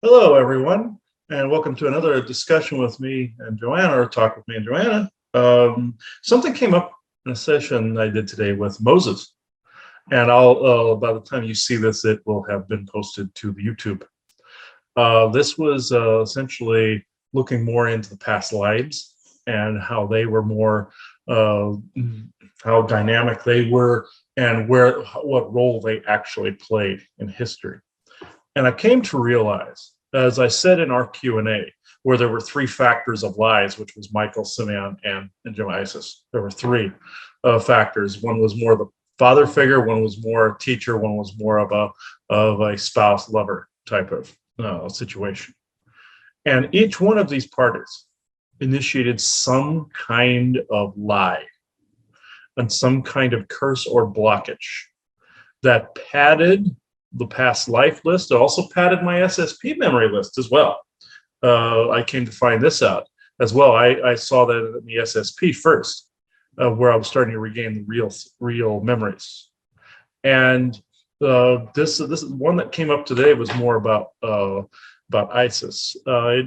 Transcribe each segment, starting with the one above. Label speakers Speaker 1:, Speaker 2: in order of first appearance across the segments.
Speaker 1: Hello, everyone, and welcome to another discussion with me and Joanna, or talk with me and Joanna. Something came up in a session I did today with Moses, and by the time you see this, it will have been posted to the YouTube. This was essentially looking more into the past lives and how they were more, uh, how dynamic they were, and what role they actually played in history. And I came to realize, as I said in our Q&A, where there were three factors of lies, which was Michael, Simeon, and Joisis. There were three factors. One was more the father figure, one was more a teacher, one was more of a spouse lover type of situation. And each one of these parties initiated some kind of lie and some kind of curse or blockage that padded the past life list. It also padded my SSP memory list as well. I came to find this out as well. I saw that in the SSP first, where I was starting to regain the real memories. And this is one that came up today was more about ISIS. A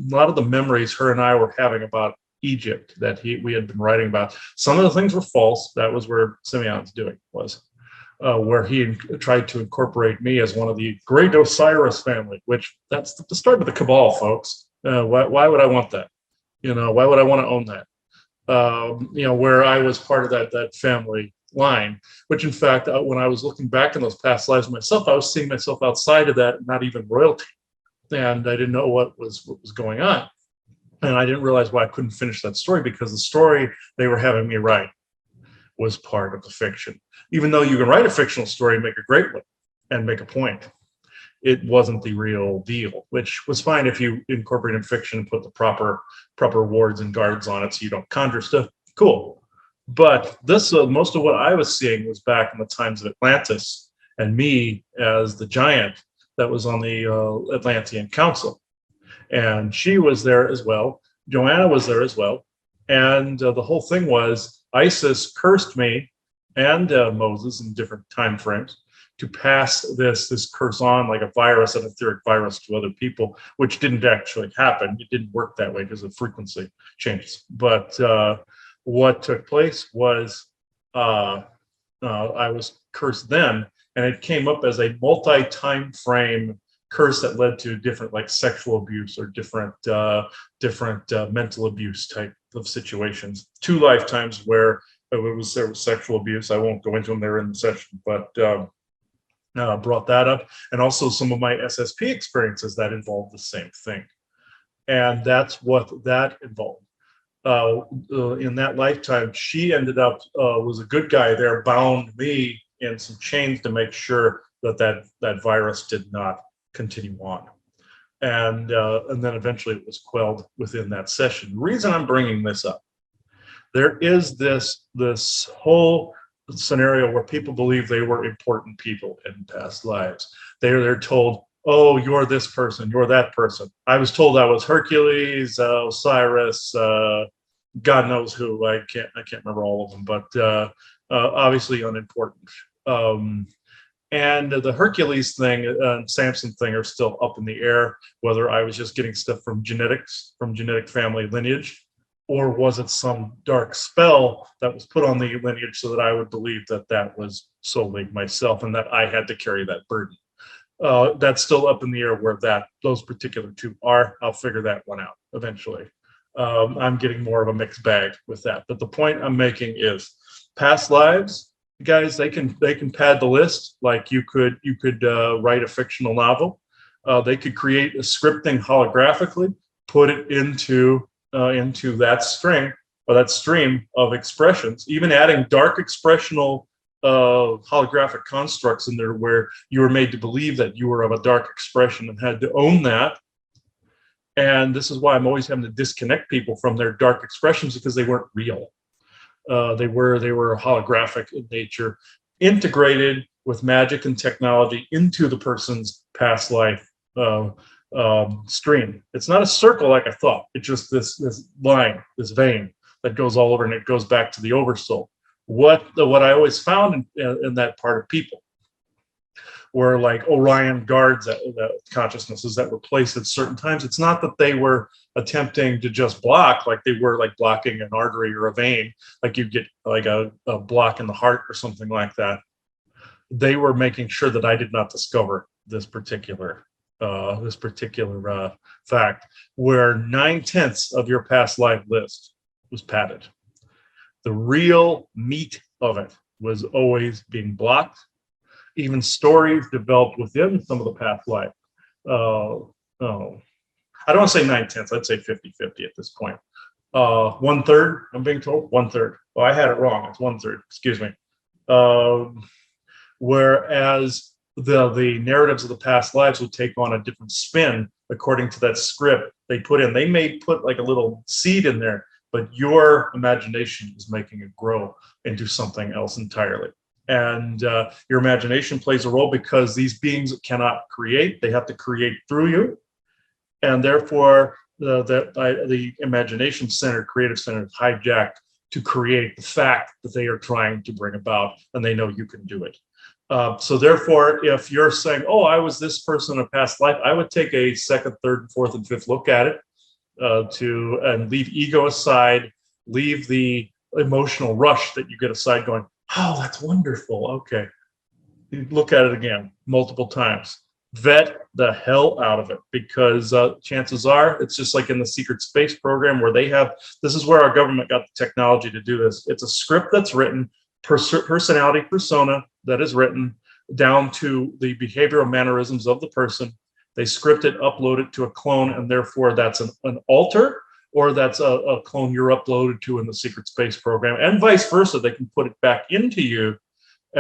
Speaker 1: lot of the memories her and I were having about Egypt that we had been writing about. Some of the things were false. That was where Simeon's doing was. Where he tried to incorporate me as one of the great Osiris family, which that's the start of the cabal, folks. Why would I want that? Why would I want to own that? Where I was part of that family line, which in fact, when I was looking back in those past lives myself, I was seeing myself outside of that, not even royalty. And I didn't know what was going on. And I didn't realize why I couldn't finish that story, because the story they were having me write was part of the fiction. Even though you can write a fictional story and make a great one and make a point, it wasn't the real deal, which was fine if you incorporate in fiction and put the proper wards and guards on it so you don't conjure stuff. Cool. But this, most of what I was seeing was back in the times of Atlantis and me as the giant that was on the Atlantean Council. And she was there as well. Joanna was there as well. And the whole thing was ISIS cursed me and Moses in different time frames to pass this curse on like a virus, an etheric virus, to other people, which didn't actually happen. It didn't work that way because of frequency changes. But what took place was I was cursed then, and it came up as a multi-time frame curse that led to different, like, sexual abuse or different mental abuse type of situations. 2 lifetimes where there was sexual abuse. I won't go into them, they're in the session, but brought that up. And also some of my SSP experiences that involved the same thing. And that's what that involved. In that lifetime, she ended up, was a good guy there, bound me in some chains to make sure that virus did not continue on. And then eventually it was quelled within that session. The reason I'm bringing this up, there is this whole scenario where people believe they were important people in past lives. They're told, oh, you're this person, you're that person. I was told I was Hercules, Osiris, God knows who. I can't remember all of them, but obviously unimportant. And the Hercules thing and Samson thing are still up in the air, whether I was just getting stuff from genetics, from genetic family lineage, or was it some dark spell that was put on the lineage so that I would believe that was solely myself and that I had to carry that burden. That's still up in the air where those particular two are. I'll figure that one out eventually. I'm getting more of a mixed bag with that. But the point I'm making is past lives, guys, they can pad the list like you could write a fictional novel. They could create a scripting holographically, put it into that string or that stream of expressions, even adding dark expressional holographic constructs in there where you were made to believe that you were of a dark expression and had to own that. And this is why I'm always having to disconnect people from their dark expressions, because they weren't real. They were holographic in nature, integrated with magic and technology into the person's past life stream. It's not a circle like I thought. It's just this line, this vein that goes all over, and it goes back to the oversoul. What I always found in that part of people were like Orion guards that consciousnesses that were placed at certain times. It's not that they were attempting to just block, like they were like blocking an artery or a vein, like you get like a block in the heart or something like that. They were making sure that I did not discover this particular fact, where 9/10 of your past life list was padded. The real meat of it was always being blocked. Even stories developed within some of the past life. Oh, I don't want to say 9/10. I'd say 50-50 at this point. 1/3, I'm being told 1/3. Well, I had it wrong. It's 1/3. Excuse me. Whereas the narratives of the past lives would take on a different spin according to that script they put in. They may put like a little seed in there, but your imagination is making it grow into something else entirely. And your imagination plays a role because these beings cannot create. They have to create through you. And therefore, the imagination center, creative center is hijacked to create the fact that they are trying to bring about, and they know you can do it. So therefore, if you're saying, oh, I was this person in a past life, I would take a second, third, fourth, and fifth look at it and leave ego aside, leave the emotional rush that you get aside going, oh, that's wonderful. Okay. You look at it again multiple times. Vet the hell out of it, because chances are it's just like in the secret space program where they have, this is where our government got the technology to do this. It's a script that's written, personality persona that is written down to the behavioral mannerisms of the person. They script it, upload it to a clone, and therefore that's an alter, or that's a clone you're uploaded to in the secret space program, and vice versa. They can put it back into you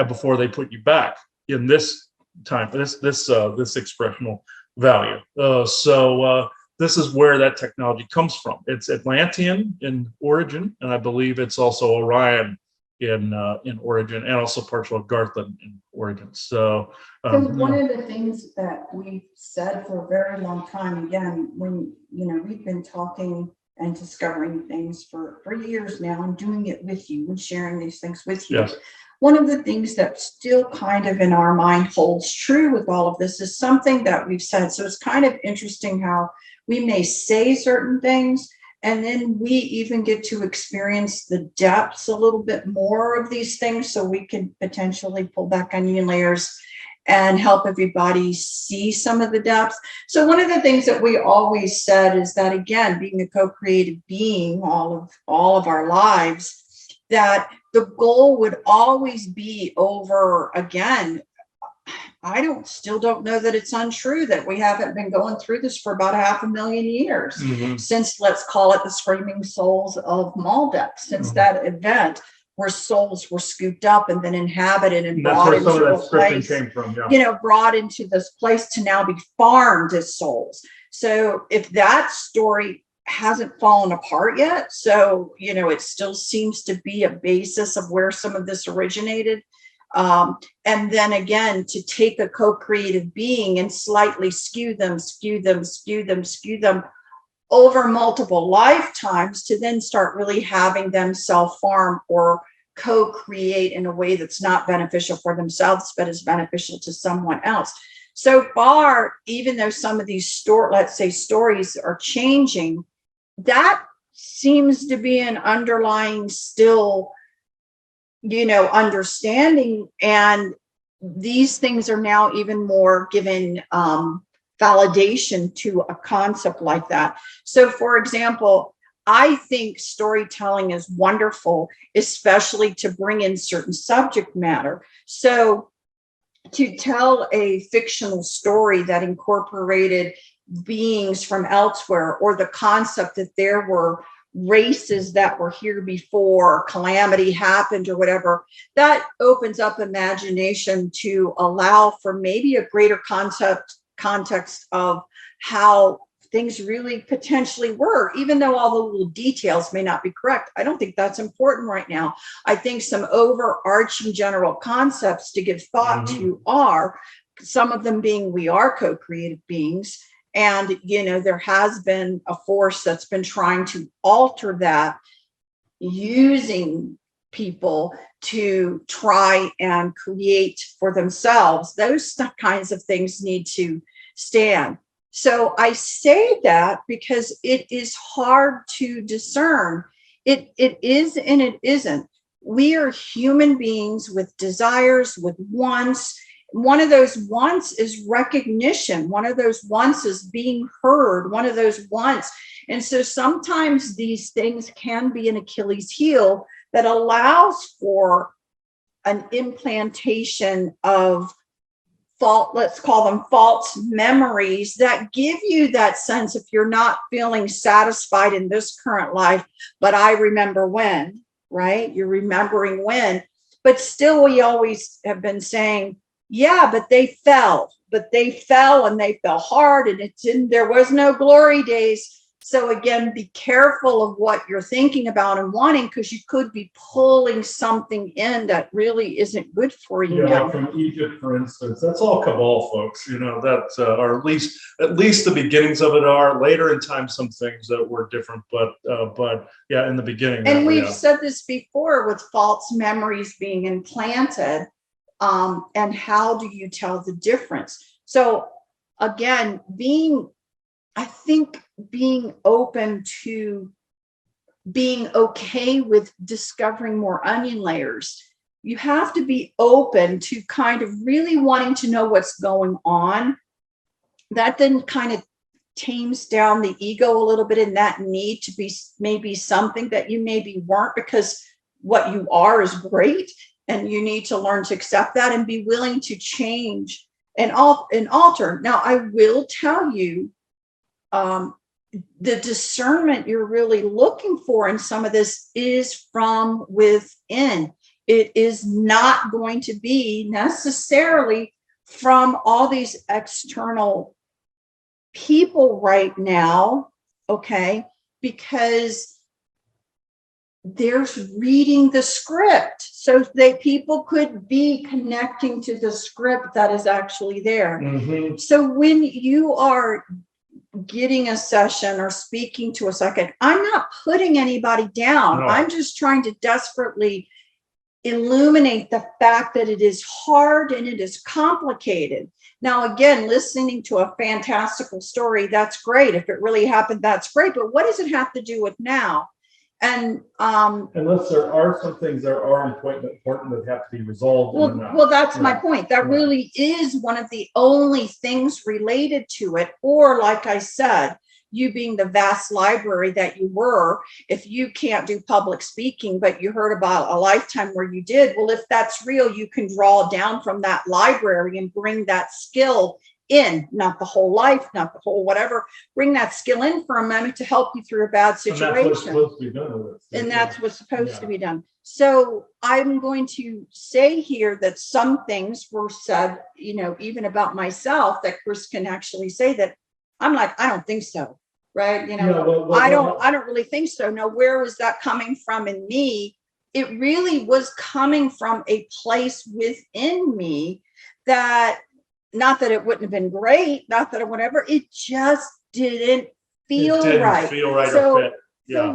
Speaker 1: before they put you back in this time, this expressional value. So this is where that technology comes from. It's Atlantean in origin, and I believe it's also Orion in origin, and also partial Garthan in origin. So
Speaker 2: one of the things that we've said for a very long time, again, when we've been talking and discovering things for years now, and doing it with you and sharing these things with you.
Speaker 1: Yes.
Speaker 2: One of the things that still kind of in our mind holds true with all of this is something that we've said. So it's kind of interesting how we may say certain things, and then we even get to experience the depths a little bit more of these things, so we can potentially pull back onion layers and help everybody see some of the depths. So one of the things that we always said is that, again, being a co-creative being all of our lives, that the goal would always be over, again, still don't know that it's untrue that we haven't been going through this for about 500,000 years since, let's call it the screaming souls of Maldek, since that event where souls were scooped up and then inhabited and brought into a place, brought into this place to now be farmed as souls. So if that story hasn't fallen apart yet, so it still seems to be a basis of where some of this originated. And then again, to take a co-creative being and slightly skew them over multiple lifetimes to then start really having them self-farm or co-create in a way that's not beneficial for themselves, but is beneficial to someone else. So far, even though some of these stories are changing, that seems to be an underlying still understanding, and these things are now even more given validation to a concept like that. So for example, I think storytelling is wonderful, especially to bring in certain subject matter. So to tell a fictional story that incorporated beings from elsewhere, or the concept that there were races that were here before calamity happened or whatever, that opens up imagination to allow for maybe a greater context of how things really potentially were, even though all the little details may not be correct. I don't think that's important right now. I think some overarching general concepts to give thought to are, some of them being, we are co-creative beings. And, there has been a force that's been trying to alter that, using people to try and create for themselves. Those kinds of things need to stand. So I say that because it is hard to discern. It is and it isn't. We are human beings with desires, with wants. One of those wants is recognition. One of those wants is being heard. One of those wants. And so sometimes these things can be an Achilles heel that allows for an implantation of let's call them false memories that give you that sense if you're not feeling satisfied in this current life, but I remember when, right? You're remembering when, but still we always have been saying, yeah, but they fell and they fell hard and there was no glory days. So again, be careful of what you're thinking about and wanting, because you could be pulling something in that really isn't good for you
Speaker 1: Yeah,
Speaker 2: now.
Speaker 1: like from Egypt, for instance, that's all cabal, folks. That or at least the beginnings of it are. Later in time, some things that were different, but yeah, in the beginning.
Speaker 2: And we've said this before with false memories being implanted, and how do you tell the difference? So again, I think being open to being okay with discovering more onion layers. You have to be open to kind of really wanting to know what's going on. That then kind of tames down the ego a little bit, in that need to be maybe something that you maybe weren't, because what you are is great. And you need to learn to accept that and be willing to change and alter. Now, I will tell you, the discernment you're really looking for in some of this is from within. It is not going to be necessarily from all these external people right now, okay? Because there's reading the script. So people could be connecting to the script that is actually there.
Speaker 1: Mm-hmm.
Speaker 2: So when you are getting a session or speaking to a psychic, I'm not putting anybody down.
Speaker 1: No.
Speaker 2: I'm just trying to desperately illuminate the fact that it is hard and it is complicated. Now, again, listening to a fantastical story, that's great. If it really happened, that's great. But what does it have to do with now? And
Speaker 1: unless there are some things that are important that have to be resolved.
Speaker 2: Well, that's my point. That really is one of the only things related to it. Or like I said, you being the vast library that you were, if you can't do public speaking, but you heard about a lifetime where you did, well, if that's real, you can draw down from that library and bring that skill in, not the whole life, not the whole whatever, bring that skill in for a moment to help you through a bad situation. And that's what's supposed to be done. So I'm going to say here that some things were said, even about myself, that Chris can actually say that I'm like, I don't think so. Right. I don't really think so. Now, where was that coming from in me? It really was coming from a place within me that, not that it wouldn't have been great, not that it whatever, it just didn't feel right. So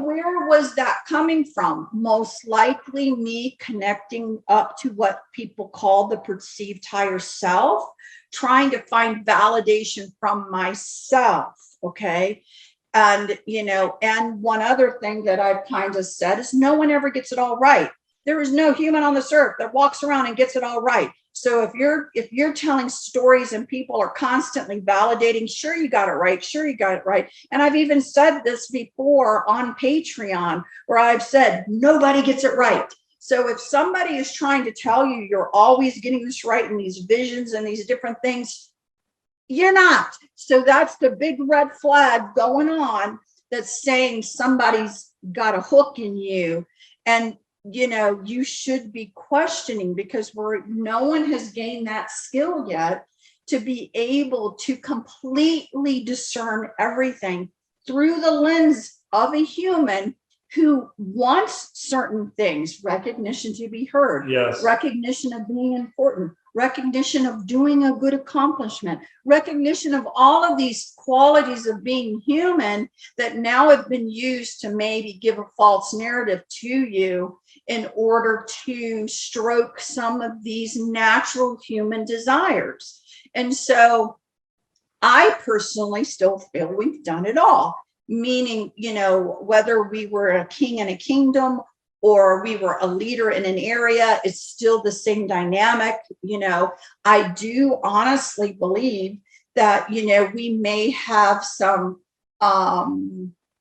Speaker 2: where was that coming from? Most likely me connecting up to what people call the perceived higher self, trying to find validation from myself. Okay. And, and one other thing that I've kind of said is no one ever gets it all right. There is no human on this earth that walks around and gets it all right. So if you're telling stories and people are constantly validating, sure, you got it right. Sure, you got it right. And I've even said this before on Patreon, where I've said, nobody gets it right. So if somebody is trying to tell you you're always getting this right in these visions and these different things, you're not. So that's the big red flag going on that's saying somebody's got a hook in you. And you should be questioning, because no one has gained that skill yet to be able to completely discern everything through the lens of a human who wants certain things, recognition to be heard,
Speaker 1: yes,
Speaker 2: recognition of being important, recognition of doing a good accomplishment, recognition of all of these qualities of being human that now have been used to maybe give a false narrative to you in order to stroke some of these natural human desires. And so I personally still feel we've done it all, meaning, whether we were a king in a kingdom or we were a leader in an area, it's still the same dynamic. I do honestly believe that, we may have some,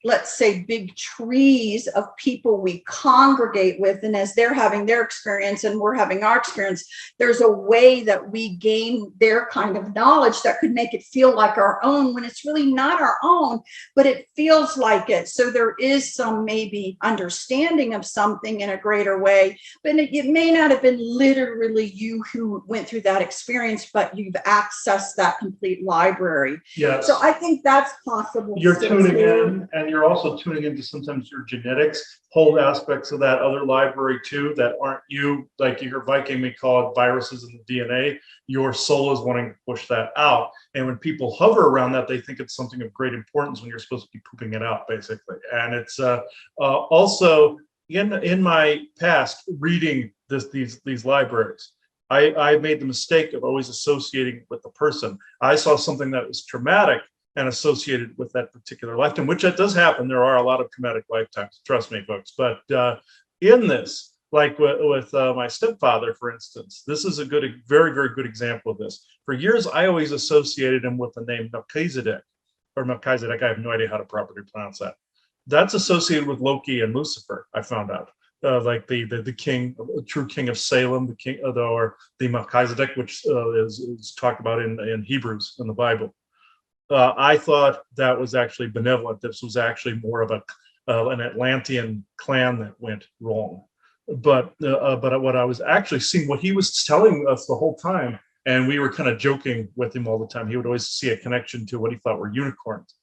Speaker 2: let's say, big trees of people we congregate with. And as they're having their experience and we're having our experience, there's a way that we gain their kind of knowledge that could make it feel like our own when it's really not our own, but it feels like it. So there is some maybe understanding of something in a greater way, but it may not have been literally you who went through that experience, but you've accessed that complete library.
Speaker 1: Yes.
Speaker 2: So I think that's possible.
Speaker 1: You're tuning in, and you're also tuning into sometimes your genetics, hold aspects of that other library too that aren't you. Like your Viking may call it viruses in the DNA. Your soul is wanting to push that out. And when people hover around that, they think it's something of great importance when you're supposed to be pooping it out, basically. And it's also in my past reading these libraries, I made the mistake of always associating with the person. I saw something that was traumatic and associated with that particular lifetime, which that does happen. There are a lot of traumatic lifetimes, trust me, folks. But in this, like with my stepfather, for instance, this is a very, very good example of this. For years, I always associated him with the name Melchizedek, or Melchizedek. I have no idea how to properly pronounce that. That's associated with Loki and Lucifer, I found out. Like the king, true king of Salem, the king, or the Melchizedek, which is talked about in Hebrews in the Bible. I thought that was actually benevolent. This was actually more of an Atlantean clan that went wrong. But what I was actually seeing, what he was telling us the whole time, and we were kind of joking with him all the time. He would always see a connection to what he thought were unicorns.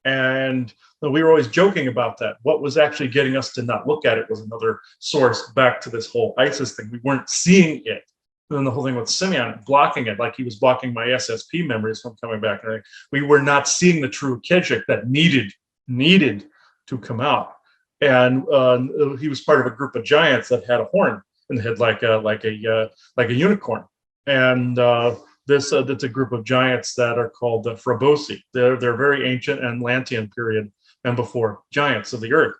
Speaker 1: And we were always joking about that. What was actually getting us to not look at it was another source back to this whole ISIS thing. We weren't seeing it. And then the whole thing with Simeon blocking it, like he was blocking my SSP memories from coming back. And we were not seeing the true Kijik that needed to come out. And he was part of a group of giants that had a horn and had like a unicorn. And that's a group of giants that are called the Frabosi. They're very ancient Atlantean period and before giants of the earth.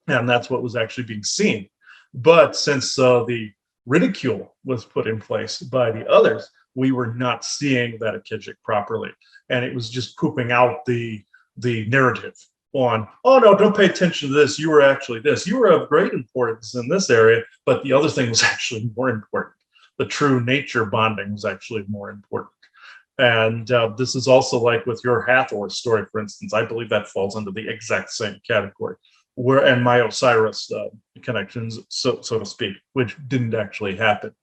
Speaker 1: And that's what was actually being seen. But since the ridicule was put in place by the others, we were not seeing that Kijik properly. And it was just pooping out the narrative on, oh no, don't pay attention to this. You were actually this. You were of great importance in this area, but the other thing was actually more important. The true nature bonding was actually more important. And this is also like with your Hathor story, for instance. I believe that falls under the exact same category. And my Osiris connections, so to speak, which didn't actually happen,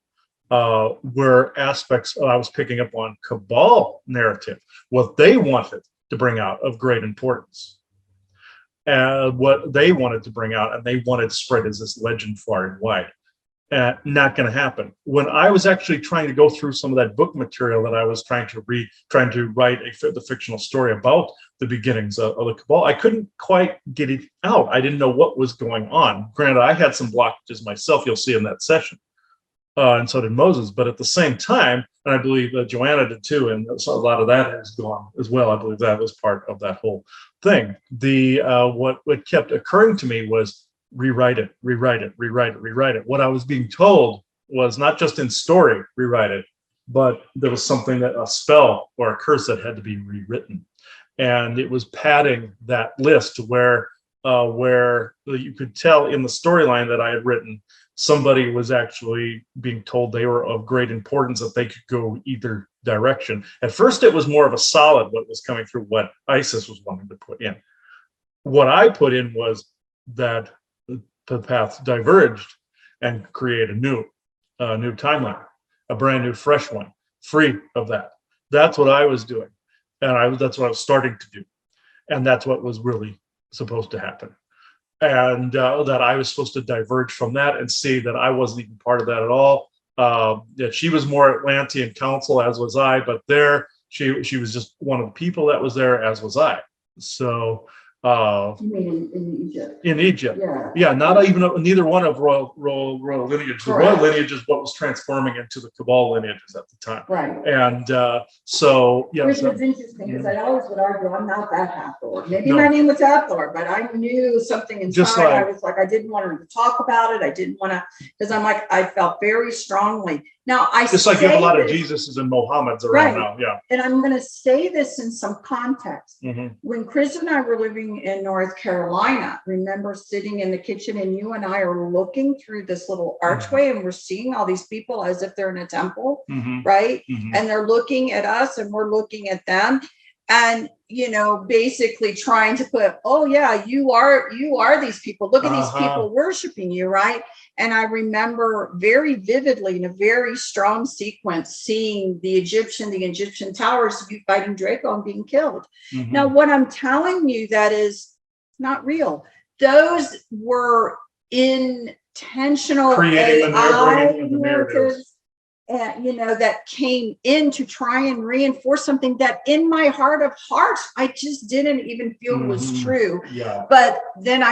Speaker 1: were aspects I was picking up on Cabal narrative, what they wanted to bring out of great importance, and what they wanted to bring out, and they wanted to spread as this legend far and wide. Not going to happen. When I was actually trying to go through some of that book material that I was trying to write the fictional story about the beginnings of the Cabal, I couldn't quite get it out. I didn't know what was going on. Granted, I had some blockages myself. You'll see in that session, and so did Moses. But at the same time, and I believe Joanna did too, and so a lot of that is gone as well. I believe that was part of that whole thing. What kept occurring to me was, rewrite it. What I was being told was not just in story, rewrite it, but there was something that a spell or a curse that had to be rewritten. And it was padding that list where you could tell in the storyline that I had written, somebody was actually being told they were of great importance, that they could go either direction. At first, it was more of a solid what was coming through what Isis was wanting to put in. What I put in was that the path diverged and create a new timeline, a brand new, fresh one, free of that. That's what I was doing, and that's what I was starting to do, and that's what was really supposed to happen. And that I was supposed to diverge from that and see that I wasn't even part of that at all. that she was more Atlantean council, as was I, but there she was just one of the people that was there, as was I. So
Speaker 2: You mean in Egypt?
Speaker 1: in Egypt.
Speaker 2: Yeah.
Speaker 1: Yeah, not even neither one of royal lineage. The royal
Speaker 2: Correct.
Speaker 1: lineage is what was transforming into the cabal lineages at the time.
Speaker 2: Right.
Speaker 1: And so, yeah.
Speaker 2: Which
Speaker 1: So,
Speaker 2: was interesting because I always would argue I'm not that Hathor. Maybe
Speaker 1: No.
Speaker 2: my name was Hathor, but I knew something inside.
Speaker 1: Just like-
Speaker 2: I was like, I didn't want to talk about it. I didn't want to, because I'm like, I felt very strongly. Now I
Speaker 1: just like you have a lot of
Speaker 2: this,
Speaker 1: Jesuses and Mohammeds around now. Yeah.
Speaker 2: and I'm going to say this in some context.
Speaker 1: Mhm.
Speaker 2: When Chris and I were living in North Carolina, remember sitting in the kitchen and you and I are looking through this little archway and we're seeing all these people as if they're in a temple,
Speaker 1: Mhm.
Speaker 2: right?
Speaker 1: Mhm.
Speaker 2: And they're looking at us and we're looking at them. And, you know, basically trying to put, oh yeah, you are these people. Look at these people worshiping you, right? And I remember very vividly in a very strong sequence seeing the Egyptian towers fighting Draco and being killed.
Speaker 1: Mhm.
Speaker 2: Now, what I'm telling you that is not real. Those were intentional
Speaker 1: Creating
Speaker 2: AI
Speaker 1: the narratives.
Speaker 2: and, you know, that came in to try and reinforce something that in my heart of hearts, I just didn't even feel was
Speaker 1: Mhm.
Speaker 2: true.
Speaker 1: Yeah.
Speaker 2: But then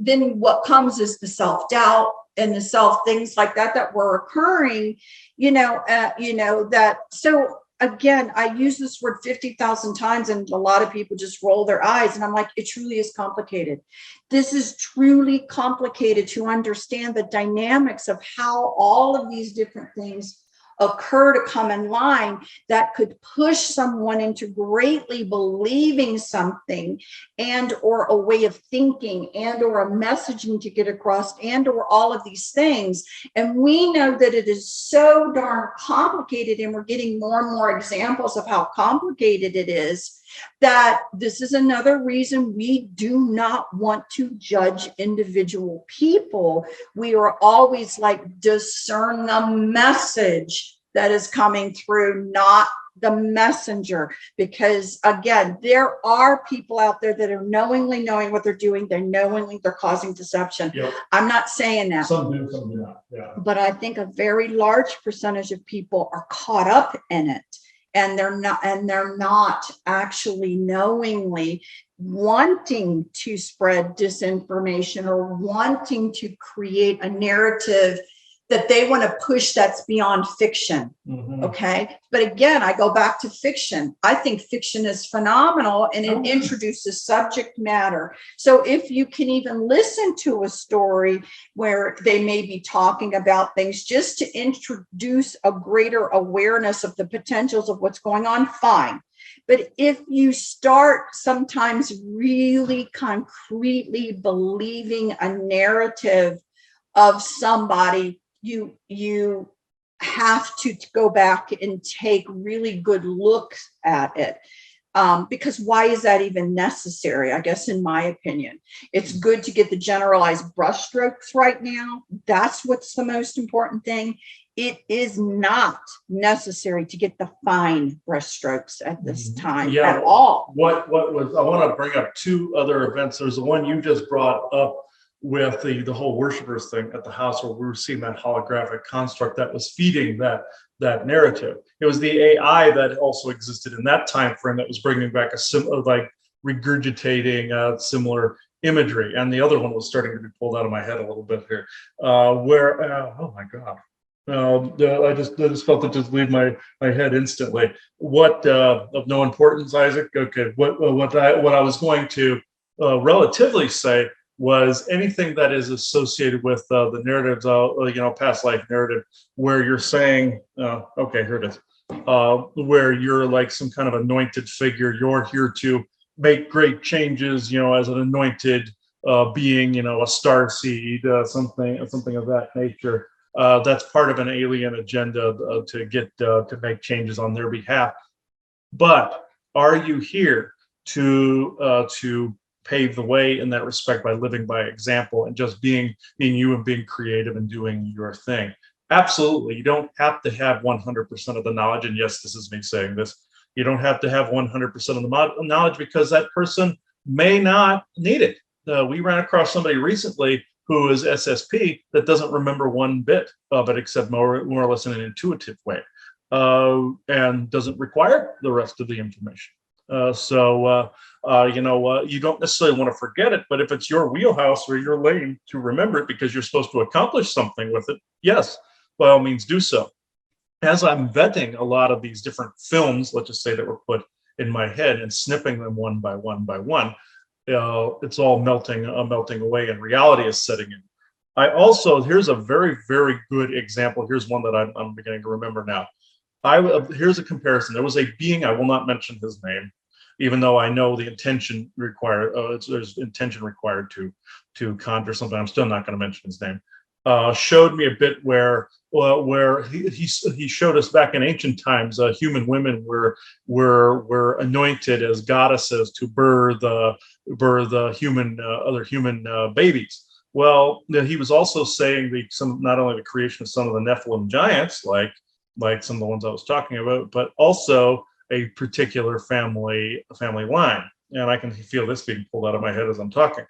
Speaker 2: then what comes is the self-doubt and the things like that were occurring, you know, that. So again, I use this word 50,000 times and a lot of people just roll their eyes. And I'm like, it truly is complicated. This is truly complicated to understand the dynamics of how all of these different things occur to come in line that could push someone into greatly believing something and or a way of thinking and or a messaging to get across and or all of these things. And we know that it is so darn complicated, and we're getting more and more examples of how complicated it is, that this is another reason we do not want to judge individual people. We are always like, discern the message that is coming through, not the messenger. Because again, there are people out there that are knowingly knowing what they're doing. They're causing deception.
Speaker 1: Yep.
Speaker 2: I'm not saying that.
Speaker 1: Some do, some do not. Yeah.
Speaker 2: But I think a very large percentage of people are caught up in it. And they're not actually knowingly wanting to spread disinformation or wanting to create a narrative that they want to push that's beyond fiction.
Speaker 1: Mhm.
Speaker 2: Okay. But again, I go back to fiction. I think fiction is phenomenal and it
Speaker 1: Okay.
Speaker 2: introduces subject matter. So if you can even listen to a story where they may be talking about things just to introduce a greater awareness of the potentials of what's going on, fine. But if you start sometimes really concretely believing a narrative of somebody, you have to go back and take really good looks at it. Because why is that even necessary? I guess, in my opinion, it's good to get the generalized brushstrokes right now. That's what's the most important thing. It is not necessary to get the fine brushstrokes at this time at all.
Speaker 1: What was, I want to bring up two other events. There's the one you just brought up with the whole worshipers thing at the house, where we were seeing that holographic construct that was feeding that narrative. It was the AI that also existed in that time frame that was bringing back a similar, like regurgitating similar imagery. And the other one was starting to be pulled out of my head a little bit here, where oh my god, I just felt it just leave my head instantly. What of no importance, Isaac? Okay, what I was going to relatively say was anything that is associated with the narratives, past life narrative, where you're saying, okay, here it is, where you're like some kind of anointed figure. You're here to make great changes, as an anointed being, a star seed, something of that nature. That's part of an alien agenda to get to make changes on their behalf. But are you here to pave the way in that respect by living by example and just being you and being creative and doing your thing? Absolutely. You don't have to have 100% of the knowledge. And yes, this is me saying this. You don't have to have 100% of the knowledge, because that person may not need it. We ran across somebody recently who is SSP that doesn't remember one bit of it except more or less in an intuitive way, and doesn't require the rest of the information. You don't necessarily want to forget it, but if it's your wheelhouse or your lane to remember it because you're supposed to accomplish something with it, yes, by all means do so. As I'm vetting a lot of these different films, let's just say, that were put in my head and snipping them one by one by one, it's all melting away, and reality is setting in. Here's a very, very good example. Here's one that I'm beginning to remember now. Here's a comparison. There was a being, I will not mention his name, even though I know the intention required. There's intention required to conjure something. I'm still not going to mention his name. Showed me a bit where he showed us back in ancient times, human women were anointed as goddesses to birth human other human babies. Well, he was also saying not only the creation of some of the Nephilim giants, like some of the ones I was talking about, but also a particular family line. And I can feel this being pulled out of my head as I'm talking.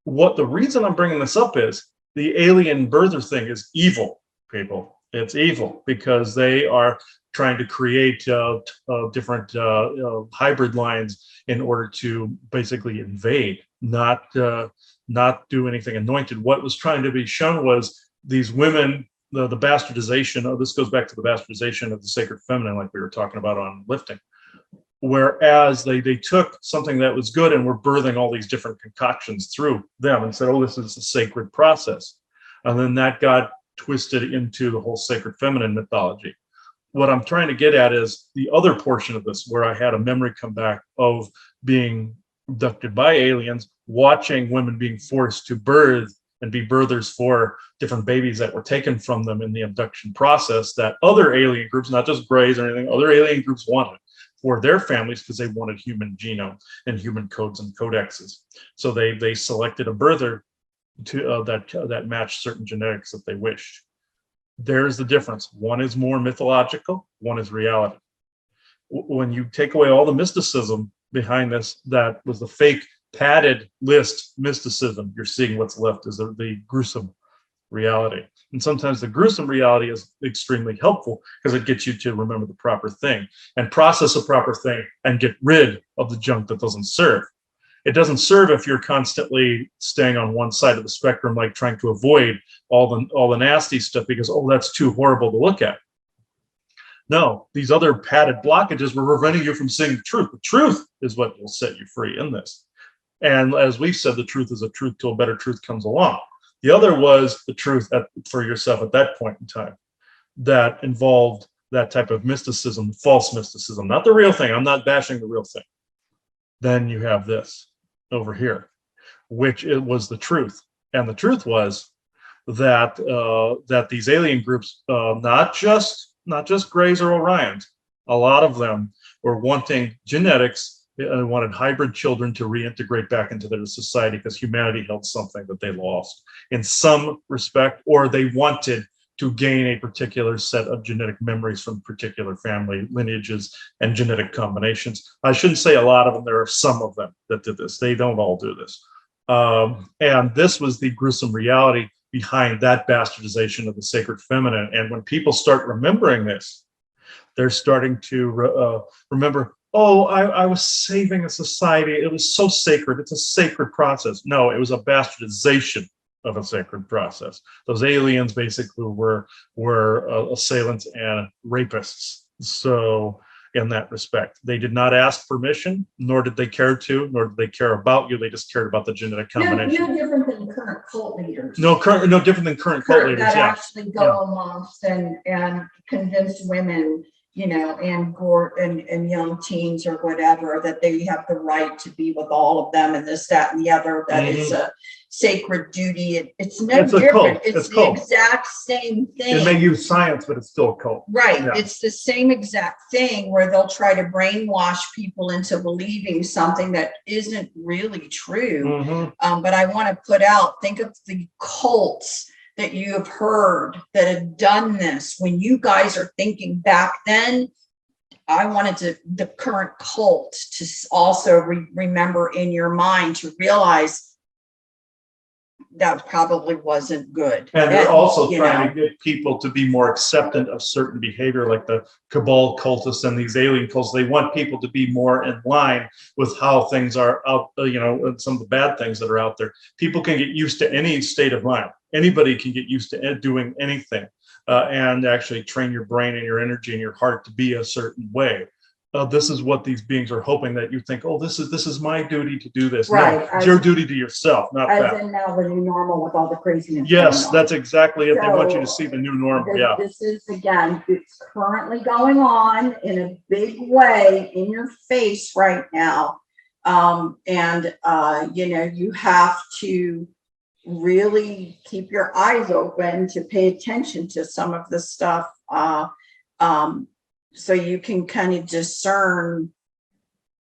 Speaker 1: The reason I'm bringing this up is the alien birther thing is evil, people. It's evil because they are trying to create different hybrid lines in order to basically invade, not do anything anointed. What was trying to be shown was these women, the bastardization. This goes back to the bastardization of the sacred feminine, like we were talking about on lifting. Whereas they took something that was good and were birthing all these different concoctions through them and said, oh, this is a sacred process. And then that got twisted into the whole sacred feminine mythology. What I'm trying to get at is the other portion of this, where I had a memory come back of being abducted by aliens, watching women being forced to birth and be birthers for different babies that were taken from them in the abduction process, that other alien groups, not just Greys or anything, other alien groups wanted for their families because they wanted human genome and human codes and codexes. So they selected a birther that matched certain genetics that they wished. There's the difference. One is more mythological, one is reality. When you take away all the mysticism behind this, that was the fake padded list mysticism, you're seeing what's left is the gruesome reality. And sometimes the gruesome reality is extremely helpful because it gets you to remember the proper thing and process a proper thing and get rid of the junk that doesn't serve. It doesn't serve if you're constantly staying on one side of the spectrum, like trying to avoid all the nasty stuff because, oh, that's too horrible to look at. No, these other padded blockages were preventing you from seeing the truth. The truth is what will set you free in this. And as we've said, the truth is a truth till a better truth comes along. The other was the truth for yourself at that point in time that involved that type of mysticism, false mysticism, not the real thing. I'm not bashing the real thing. Then you have this over here, which it was the truth. And the truth was that these alien groups, not just Greys or Orions, a lot of them were wanting genetics. Wanted hybrid children to reintegrate back into their society because humanity held something that they lost in some respect, or they wanted to gain a particular set of genetic memories from particular family lineages and genetic combinations. I shouldn't say a lot of them. There are some of them that did this. They don't all do this. And this was the gruesome reality behind that bastardization of the sacred feminine. And when people start remembering this, they're starting to remember, oh, I was saving a society. It was so sacred. It's a sacred process. No, it was a bastardization of a sacred process. Those aliens basically were assailants and rapists. So in that respect, they did not ask permission, nor did they care to, nor did they care about you. They just cared about the genetic combination.
Speaker 2: No different than current cult leaders.
Speaker 1: No different than current cult leaders.
Speaker 2: That actually go amongst and convince women, and young teens or whatever, that they have the right to be with all of them and this, that, and the other, that it's a sacred duty. It's no different. It's the exact same thing.
Speaker 1: It may use science, but it's still a cult.
Speaker 2: Right. Yeah. It's the same exact thing where they'll try to brainwash people into believing something that isn't really true. But I want to put out, think of the cults that you have heard that have done this. When you guys are thinking back then, I wanted the current cult to also remember in your mind, to realize that probably wasn't good.
Speaker 1: And they're also
Speaker 2: you
Speaker 1: trying
Speaker 2: know,
Speaker 1: to get people to be more acceptant of certain behavior, like the cabal cultists and these alien cults. They want people to be more in line with how things are out, and some of the bad things that are out there. People can get used to any state of mind. Anybody can get used to doing anything, and actually train your brain and your energy and your heart to be a certain way. This is what these beings are hoping, that you think, oh, this is my duty to do this.
Speaker 2: Right.
Speaker 1: No, it's your duty to yourself, not
Speaker 2: as
Speaker 1: that.
Speaker 2: in now the new normal with all the craziness.
Speaker 1: Yes,
Speaker 2: going on.
Speaker 1: that's exactly it. They want you to
Speaker 2: So,
Speaker 1: see the new normal. Yeah.
Speaker 2: This is, again, it's currently going on in a big way in your face right now. You have to really keep your eyes open to pay attention to some of the stuff, so you can kind of discern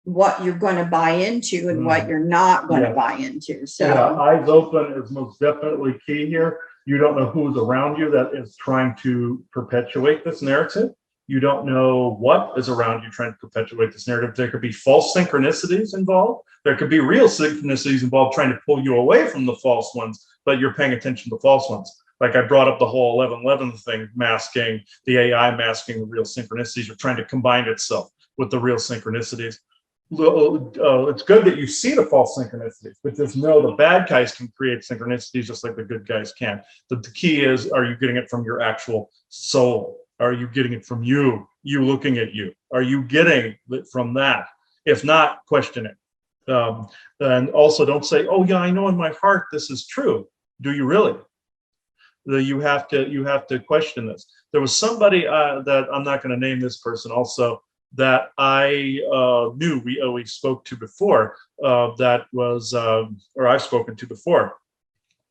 Speaker 2: what you're going to buy into and what you're not going to buy into. So
Speaker 1: yeah, eyes open is most definitely key here. You don't know who's around you that is trying to perpetuate this narrative. You don't know what is around you trying to perpetuate this narrative. There could be false synchronicities involved. There could be real synchronicities involved trying to pull you away from the false ones, but you're paying attention to the false ones. Like I brought up the whole 1111 thing, masking, the AI masking the real synchronicities, or trying to combine itself with the real synchronicities. It's good that you see the false synchronicities, but just know the bad guys can create synchronicities just like the good guys can. The key is, are you getting it from your actual soul? Are you getting it from you looking at you? Are you getting it from that? If not, question it. And also don't say, oh yeah, I know in my heart this is true. Do you really? You have to question this. There was somebody that I'm not going to name this person also, that I knew we spoke to before, that was, or I've spoken to before,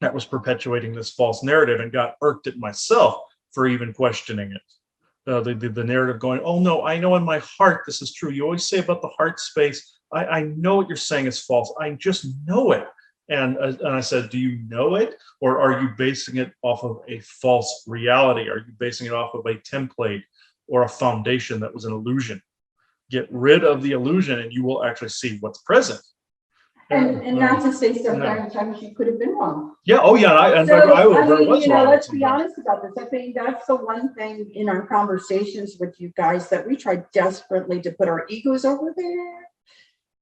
Speaker 1: that was perpetuating this false narrative, and got irked at myself for even questioning it. The narrative going, oh no, I know in my heart this is true. You always say about the heart space, I know what you're saying is false. I just know it. And I said, do you know it? Or are you basing it off of a false reality? Are you basing it off of a template or a foundation that was an illusion? Get rid of the illusion and you will actually see what's present.
Speaker 2: And not to say sometimes you could have been wrong.
Speaker 1: Yeah. Oh yeah. I was wrong.
Speaker 2: Let's be honest about this. I think that's the one thing in our conversations with you guys, that we try desperately to put our egos over there.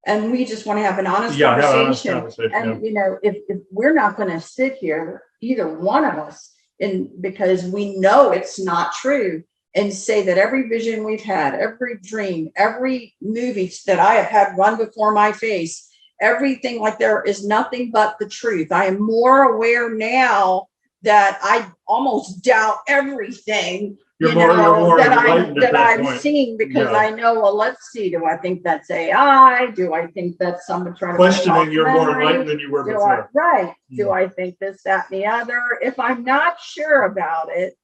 Speaker 2: And we just want to have an honest conversation. And if we're not going to sit here, either one of us, and because we know it's not true, and say that every vision we've had, every dream, every movie that I have had run before my face, everything, like, there is nothing but the truth. I am more aware now that I almost doubt everything.
Speaker 1: You're more
Speaker 2: that I'm seeing, because I know, well, let's see, do I think that's AI? Do I think that's someone trying to
Speaker 1: questioning? You're more enlightened than you were before.
Speaker 2: Do I think this, that, and the other? If I'm not sure about it,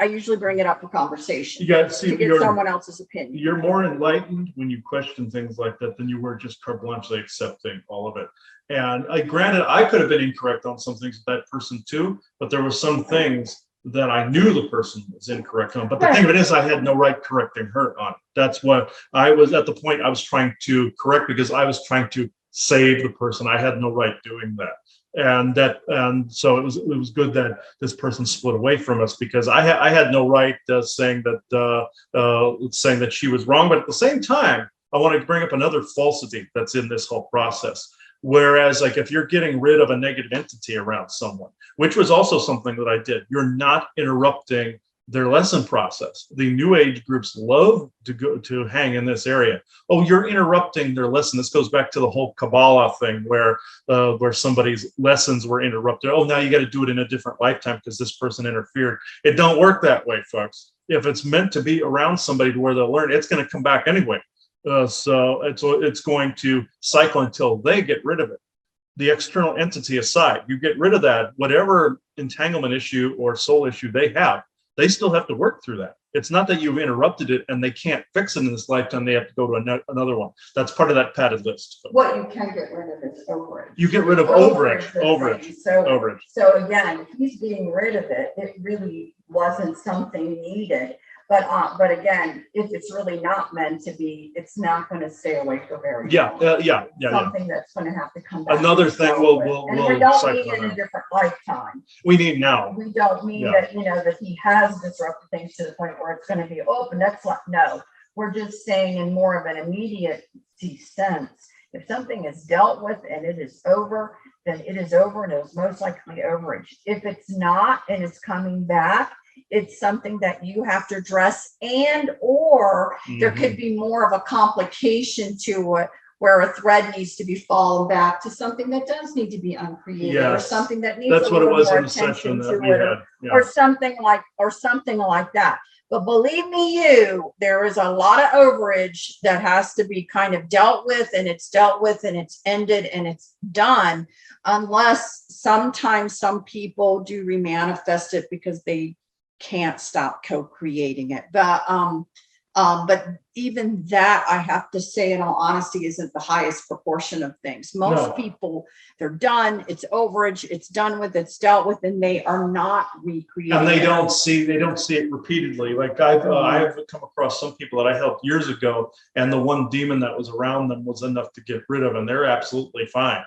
Speaker 2: I usually bring it up for conversation to get someone else's opinion.
Speaker 1: You're more enlightened when you question things like that than you were just carte blanchely accepting all of it. And granted, I could have been incorrect on some things with that person too, but there were some things that I knew the person was incorrect on. But the thing of it is, I had no right correcting her on it. That's what I was at the point I was trying to correct, because I was trying to save the person. I had no right doing that. And so it was good that this person split away from us, because I had no right saying that she was wrong. But at the same time, I wanted to bring up another falsity that's in this whole process. Whereas, like, if you're getting rid of a negative entity around someone, which was also something that I did, you're not interrupting their lesson process. The new age groups love to hang in this area. Oh, you're interrupting their lesson. This goes back to the whole Kabbalah thing, where somebody's lessons were interrupted. Oh, now you got to do it in a different lifetime because this person interfered. It don't work that way, folks. If it's meant to be around somebody to where they'll learn, it's going to come back anyway. So it's going to cycle until they get rid of it. The external entity aside, you get rid of that, whatever entanglement issue or soul issue they have, they still have to work through that. It's not that you've interrupted it and they can't fix it in this lifetime. They have to go to another one. That's part of that padded list.
Speaker 2: What you can get rid of is overage.
Speaker 1: You get rid of overage.
Speaker 2: So again, if he's getting rid of it, it really wasn't something needed. But again, if it's really not meant to be, it's not going to stay away for very long.
Speaker 1: Yeah.
Speaker 2: Something that's going to have to come back.
Speaker 1: Another
Speaker 2: and
Speaker 1: thing
Speaker 2: dealt
Speaker 1: we'll
Speaker 2: with. And we
Speaker 1: we'll
Speaker 2: don't
Speaker 1: cycle
Speaker 2: mean in
Speaker 1: on.
Speaker 2: a different lifetime.
Speaker 1: We need now.
Speaker 2: We don't mean
Speaker 1: Yeah.
Speaker 2: that, that he has disrupted things to the point where it's going to be open. That's like, no, we're just saying in more of an immediacy sense. If something is dealt with and it is over, then it is over, and it is most likely overage. If it's not and it's coming back, it's something that you have to address, and or there could be more of a complication to it, where a thread needs to be fallen back to something that does need to be uncreated, or something that needs
Speaker 1: That's
Speaker 2: a
Speaker 1: what it
Speaker 2: little
Speaker 1: was
Speaker 2: more
Speaker 1: in the session
Speaker 2: attention
Speaker 1: that
Speaker 2: to
Speaker 1: we
Speaker 2: it,
Speaker 1: had.
Speaker 2: or something like that. But believe me, there is a lot of overage that has to be kind of dealt with, and it's dealt with, and it's ended, and it's done, unless sometimes some people do remanifest it because they can't stop co-creating it. But even that, I have to say, in all honesty, isn't the highest proportion of things. Most people, they're done, it's overage, it's done with, it's dealt with, and they are not recreating.
Speaker 1: And they don't see it repeatedly. Like I've come across some people that I helped years ago, and the one demon that was around them was enough to get rid of, and they're absolutely fine.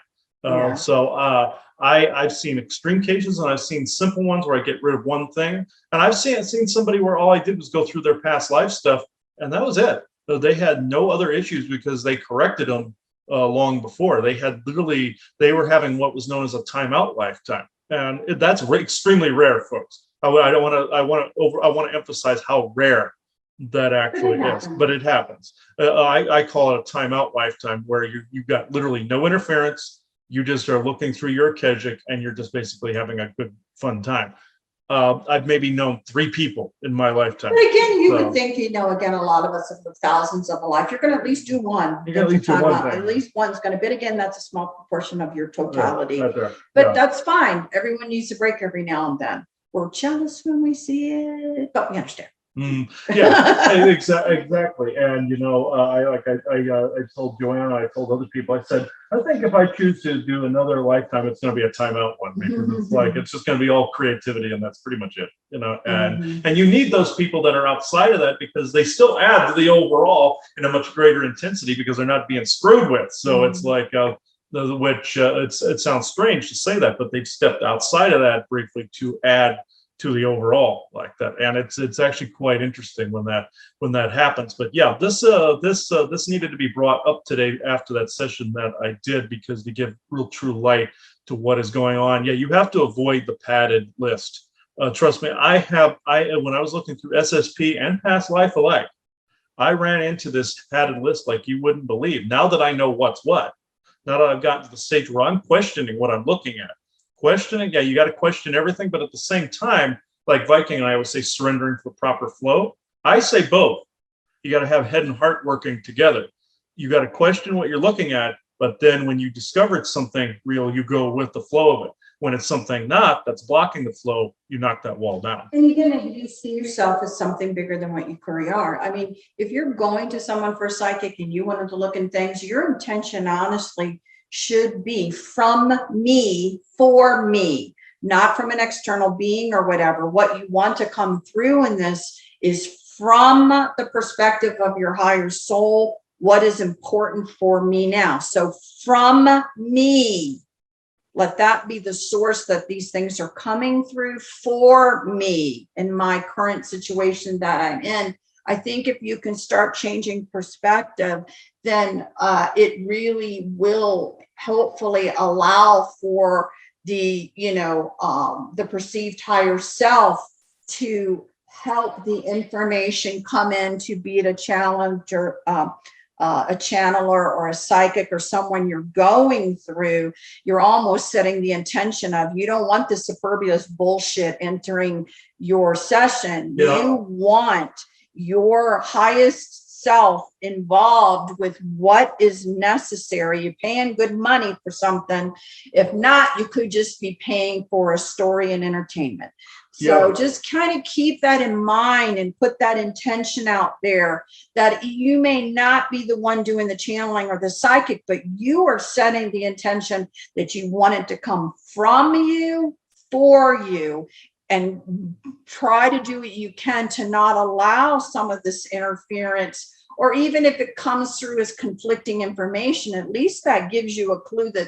Speaker 1: I've seen extreme cases, and I've seen simple ones where I get rid of one thing, and I've seen somebody where all I did was go through their past life stuff, and that was it. So they had no other issues because they corrected them long before. They were having what was known as a timeout lifetime, and that's extremely rare, folks. I want to emphasize how rare that actually is, but it happens. I call it a timeout lifetime, where you've got literally no interference. You just are looking through your Keswick, and you're just basically having a good, fun time. I've maybe known 3 people in my lifetime.
Speaker 2: But again, you would think, again, a lot of us have lived thousands of a life. You're going to at least do one.
Speaker 1: You got at least do one thing.
Speaker 2: At least one's going to, but again, that's a small proportion of your totality.
Speaker 1: But
Speaker 2: that's fine. Everyone needs a break every now and then. We're jealous when we see it, but we understand.
Speaker 1: Yeah, exactly. And I told Joanna, I told other people, I said, I think if I choose to do another lifetime, it's going to be a timeout one, because it's just going to be all creativity, and that's pretty much it. And you need those people that are outside of that, because they still add to the overall in a much greater intensity, because they're not being screwed with. So it's like it sounds strange to say that, but they've stepped outside of that briefly to add to the overall like that, and it's actually quite interesting when that happens. But yeah, this needed to be brought up today after that session that I did, because to give real true light to what is going on. Yeah, you have to avoid the padded list. Trust me, when I was looking through SSP and past life alike, I ran into this padded list like you wouldn't believe. Now that I know what's what, now that I've gotten to the stage where I'm questioning what I'm looking at. Questioning, yeah, you got to question everything, but at the same time, like Viking and I would say, surrendering to the proper flow. I say both. You got to have head and heart working together. You got to question what you're looking at, but then when you discover it's something real, you go with the flow of it. When it's something that's blocking the flow, you knock that wall down.
Speaker 2: And you see yourself as something bigger than what you currently are. I mean, if you're going to someone for a psychic and you wanted to look in things, your intention, honestly, should be from me, for me, not from an external being or whatever. What you want to come through in this is from the perspective of your higher soul. What is important for me now? So from me, let that be the source that these things are coming through for me in my current situation that I'm in. I think if you can start changing perspective, then it really will hopefully allow for the perceived higher self to help the information come in, to be it a challenger, a channeler or a psychic or someone you're going through. You're almost setting the intention of, you don't want the superfluous bullshit entering your session. You want your highest self involved with what is necessary. You're paying good money for something. If not, you could just be paying for a story and entertainment. So just kind of keep that in mind and put that intention out there, that you may not be the one doing the channeling or the psychic, but you are setting the intention that you want it to come from you, for you, and try to do what you can to not allow some of this interference, or even if it comes through as conflicting information, at least that gives you a clue that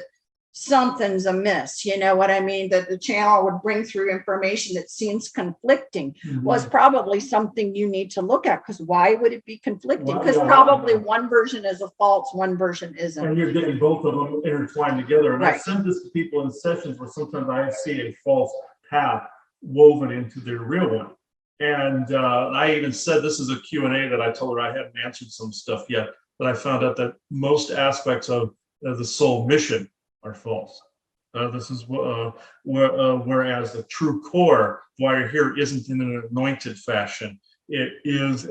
Speaker 2: something's amiss. You know what I mean? That the channel would bring through information that seems conflicting was probably something you need to look at, because why would it be conflicting? Because probably one version is a false, one version isn't.
Speaker 1: And you're getting both of them intertwined together. And I
Speaker 2: Right.
Speaker 1: send this to people in sessions where sometimes I see a false path woven into their real one. And I even said, this is a Q&A that I told her I hadn't answered some stuff yet, but I found out that most aspects of the soul mission are false. This is whereas the true core, why you're here, isn't in an anointed fashion. It is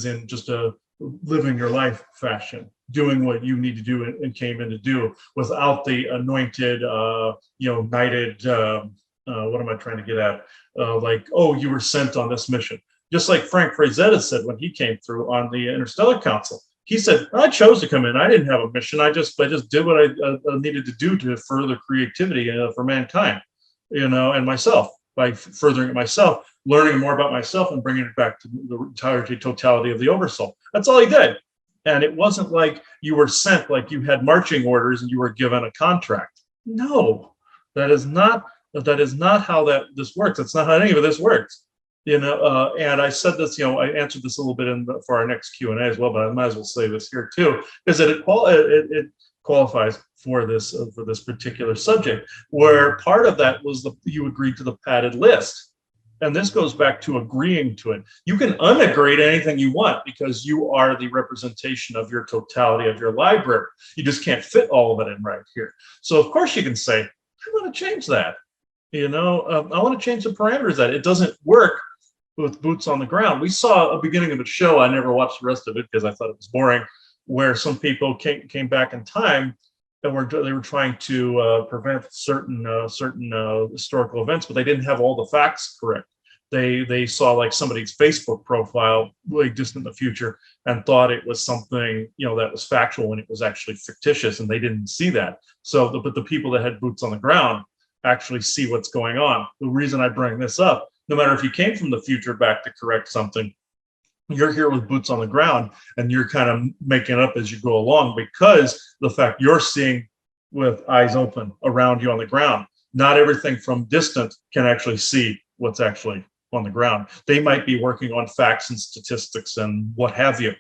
Speaker 1: in just a living your life fashion, doing what you need to do and came in to do, without the anointed, knighted. What am I trying to get at? Like, oh, you were sent on this mission. Just like Frank Frazetta said when he came through on the Interstellar Council. He said, I chose to come in. I didn't have a mission. I just did what I needed to do to further creativity for mankind, and myself, by furthering it myself, learning more about myself and bringing it back to the totality of the oversoul. That's all he did. And it wasn't like you were sent, like you had marching orders and you were given a contract. No, that is not how this works. That's not how any of this works. And I said this, I answered this a little bit for our next Q&A as well, but I might as well say this here too, because it qualifies for this particular subject, where part of that was you agreed to the padded list. And this goes back to agreeing to it. You can unagree to anything you want because you are the representation of your totality of your library. You just can't fit all of it in right here. So of course you can say, I want to change that. I want to change the parameters of that. It doesn't work with boots on the ground. We saw a beginning of a show. I never watched the rest of it because I thought it was boring, where some people came back in time and they were trying to prevent certain historical events, but they didn't have all the facts correct. They saw like somebody's Facebook profile really distant in the future and thought it was something that was factual when it was actually fictitious, and they didn't see that. So but the people that had boots on the ground actually see what's going on. The reason I bring this up, no matter if you came from the future back to correct something, you're here with boots on the ground and you're kind of making it up as you go along, because the fact you're seeing with eyes open around you on the ground. Not everything from distant can actually see what's actually on the ground. They might be working on facts and statistics and what have you,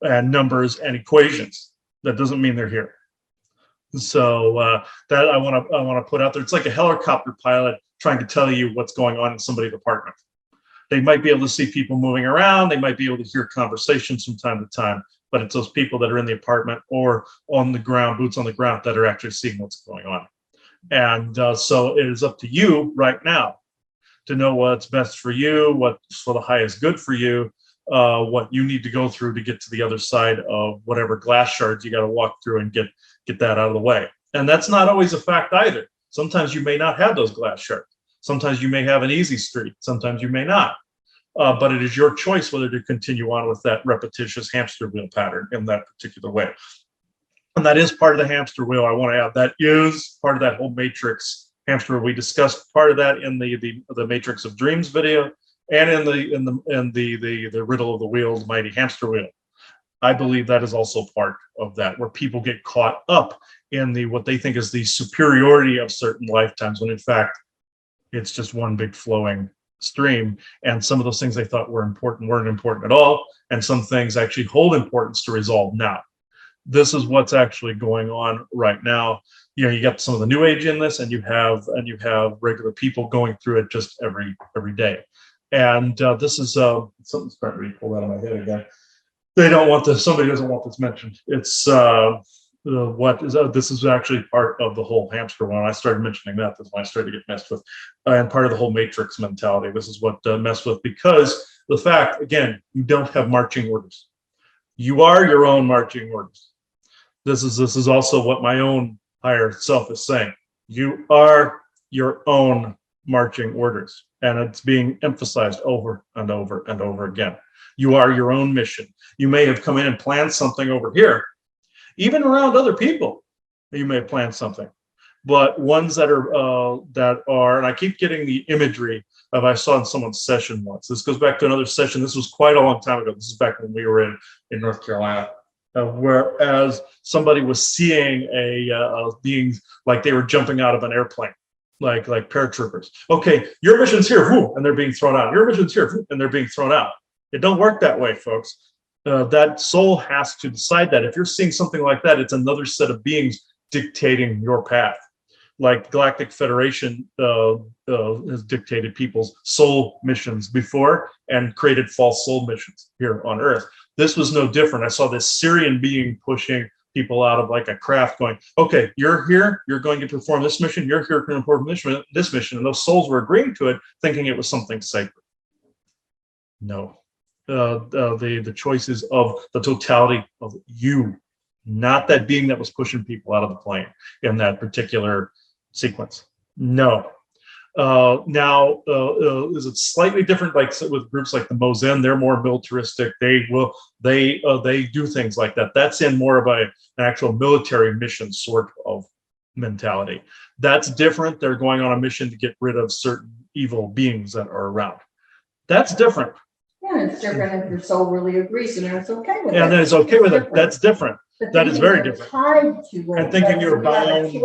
Speaker 1: and numbers and equations. That doesn't mean they're here. So that I want to put out there. It's like a helicopter pilot trying to tell you what's going on in somebody's apartment. They might be able to see people moving around. They might be able to hear conversations from time to time, but it's those people that are in the apartment or on the ground, boots on the ground, that are actually seeing what's going on. And so it is up to you right now to know what's best for you, what's for the highest good for you, what you need to go through to get to the other side of whatever glass shards you got to walk through and get that out of the way. And that's not always a fact either. Sometimes you may not have those glass shards. Sometimes you may have an easy street. Sometimes you may not. But it is your choice whether to continue on with that repetitious hamster wheel pattern in that particular way. And that is part of the hamster wheel. I want to add that is part of that whole matrix hamster wheel. We discussed part of that in the Matrix of Dreams video, and in the Riddle of the Wheel, the Mighty Hamster Wheel. I believe that is also part of that, where people get caught up in what they think is the superiority of certain lifetimes, when in fact it's just one big flowing stream. And some of those things they thought were important weren't important at all, and some things actually hold importance to resolve now. This is what's actually going on right now. You got some of the new age in this, and you have regular people going through it just every day. And this is something's trying to be pulled out of my head again. They don't want this. Somebody doesn't want this mentioned. It's this is actually part of the whole hamster one. I started mentioning that. That's when I started to get messed with, and part of the whole matrix mentality. This is what messed with, because the fact, again, you don't have marching orders. You are your own marching orders. This is also what my own higher self is saying. You are your own marching orders, and it's being emphasized over and over and over again. You are your own mission. You may have come in and planned something over here, even around other people. You may have planned something, but ones that are, and I keep getting the imagery of, I saw in someone's session once. This goes back to another session. This was quite a long time ago. This is back when we were in North Carolina. Whereas somebody was seeing a being like they were jumping out of an airplane, like paratroopers. Okay, your mission's here, whoo, and they're being thrown out. Your mission's here, whoo, and they're being thrown out. It don't work that way, folks. That soul has to decide that. If you're seeing something like that, it's another set of beings dictating your path. Like Galactic Federation has dictated people's soul missions before and created false soul missions here on Earth. This was no different. I saw this Syrian being pushing people out of like a craft going, okay, you're here, you're going to perform this mission, you're here to perform this mission. And those souls were agreeing to it, thinking it was something sacred. No. The choices of the totality of you, not that being that was pushing people out of the plane in that particular sequence. No. Now, is it slightly different? Like with groups like the Mozen, they're more militaristic. They do things like that. That's in more of an actual military mission sort of mentality. That's different. They're going on a mission to get rid of certain evil beings that are around. That's different.
Speaker 2: Yeah, it's different if your soul really agrees and it's okay with it.
Speaker 1: And then it's okay with it. That's different.
Speaker 2: But
Speaker 1: that is very different.
Speaker 2: Tied to it,
Speaker 1: and thinking you're bound to it.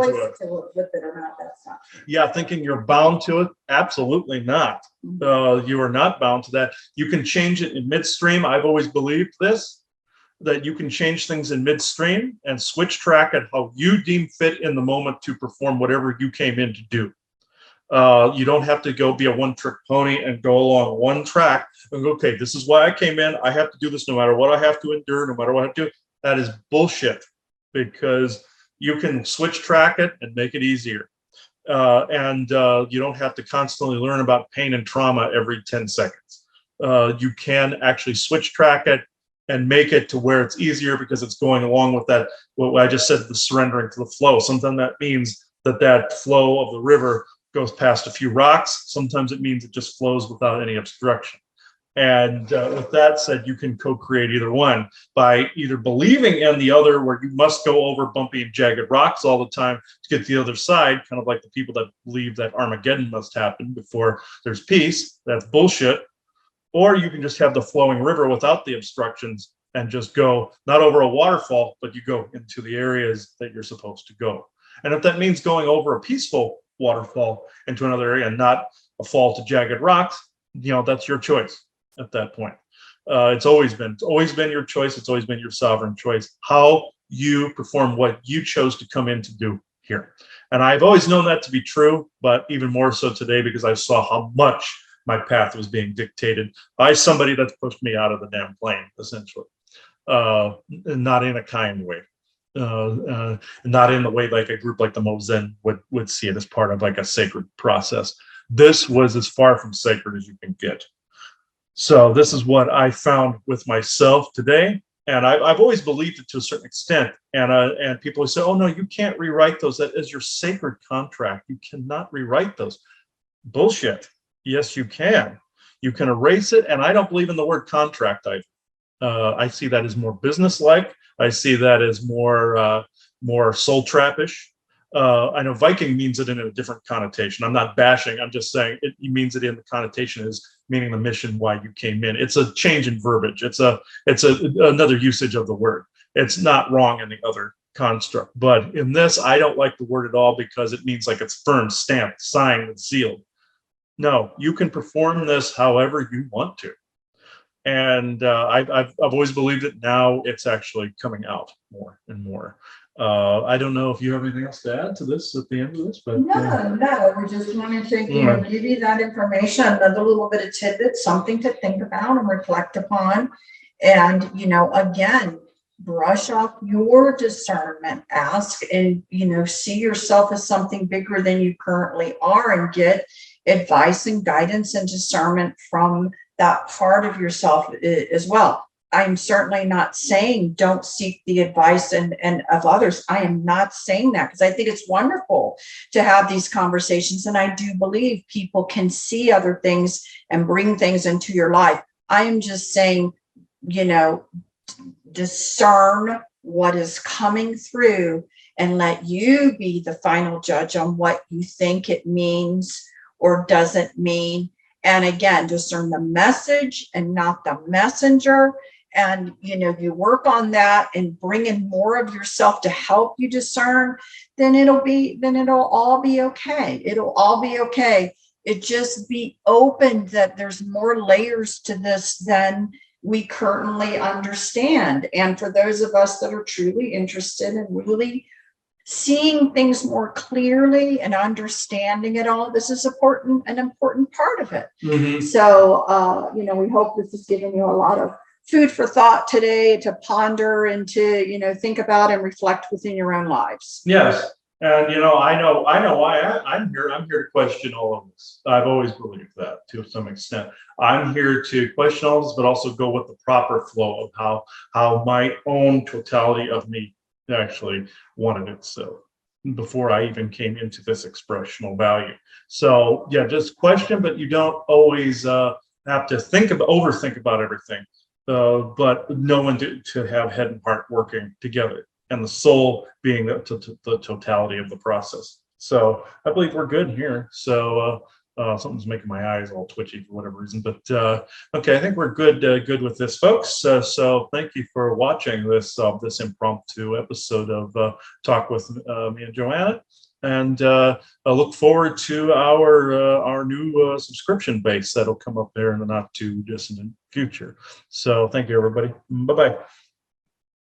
Speaker 2: With it or not, that's not.
Speaker 1: Yeah, thinking you're bound to it. Absolutely not. You are not bound to that. You can change it in midstream. I've always believed this, that you can change things in midstream and switch track at how you deem fit in the moment to perform whatever you came in to do. You don't have to go be a one-trick pony and go along one track and go, okay, this is why I came in. I have to do this no matter what I have to endure, no matter what I have to do. That is bullshit, because you can switch track it and make it easier. And you don't have to constantly learn about pain and trauma every 10 seconds. You can actually switch track it and make it to where it's easier because it's going along with that, what I just said, the surrendering to the flow. Sometimes that means that flow of the river goes past a few rocks. Sometimes it means it just flows without any obstruction. And with that said, you can co-create either one by either believing in the other, where you must go over bumpy and jagged rocks all the time to get to the other side, kind of like the people that believe that Armageddon must happen before there's peace. That's bullshit. Or you can just have the flowing river without the obstructions and just go not over a waterfall, but you go into the areas that you're supposed to go. And if that means going over a peaceful waterfall into another area and not a fall to jagged rocks, that's your choice at that point. It's always been your choice. It's always been your sovereign choice, how you perform what you chose to come in to do here. And I've always known that to be true, but even more so today, because I saw how much my path was being dictated by somebody that pushed me out of the damn plane, essentially. Not in a kind way. Not in the way like a group like the Mozen would see it as part of like a sacred process. This was as far from sacred as you can get. So this is what I found with myself today, and I've always believed it to a certain extent. And people say, "Oh no, you can't rewrite those. That is your sacred contract. You cannot rewrite those." Bullshit. Yes, you can. You can erase it, and I don't believe in the word contract either. I see that as more business-like. I see that as more soul trappish. I know Viking means it in a different connotation. I'm not bashing. I'm just saying it means it in the connotation is meaning the mission why you came in. It's a change in verbiage. It's another usage of the word. It's not wrong in the other construct, but in this, I don't like the word at all because it means like it's firm, stamped, signed, and sealed. No, you can perform this however you want to. And I've always believed it. Now it's actually coming out more and more. I don't know if you have anything else to add to this at the end of this, but
Speaker 2: no, we just wanted to give you that information, another little bit of tidbit, something to think about and reflect upon. And again, brush off your discernment, ask and see yourself as something bigger than you currently are, and get advice and guidance and discernment from that part of yourself as well. I'm certainly not saying don't seek the advice and of others. I am not saying that, because I think it's wonderful to have these conversations. And I do believe people can see other things and bring things into your life. I am just saying, discern what is coming through and let you be the final judge on what you think it means or doesn't mean. And again, discern the message and not the messenger. And you work on that and bring in more of yourself to help you discern, then it'll all be okay. It'll all be okay. It just be open that there's more layers to this than we currently understand. And for those of us that are truly interested in really seeing things more clearly and understanding it all, this is an important part of it.
Speaker 1: Mhm.
Speaker 2: So, we hope this has given you a lot of food for thought today to ponder and to, think about and reflect within your own lives.
Speaker 1: Yes. And I know why I'm here. I'm here to question all of this. I've always believed that to some extent. I'm here to question all this, but also go with the proper flow of how my own totality of me actually wanted it so before I even came into this expressional value. So yeah, just question, but you don't always have to overthink about everything. But knowing to have head and heart working together, and the soul being the totality of the process. So I believe we're good here. So something's making my eyes all twitchy for whatever reason. But okay, I think we're good with this, folks. So thank you for watching this impromptu episode of Talk with me and Joanna. And I look forward to our new subscription base that'll come up there in the not too distant future. So thank you, everybody. Bye bye.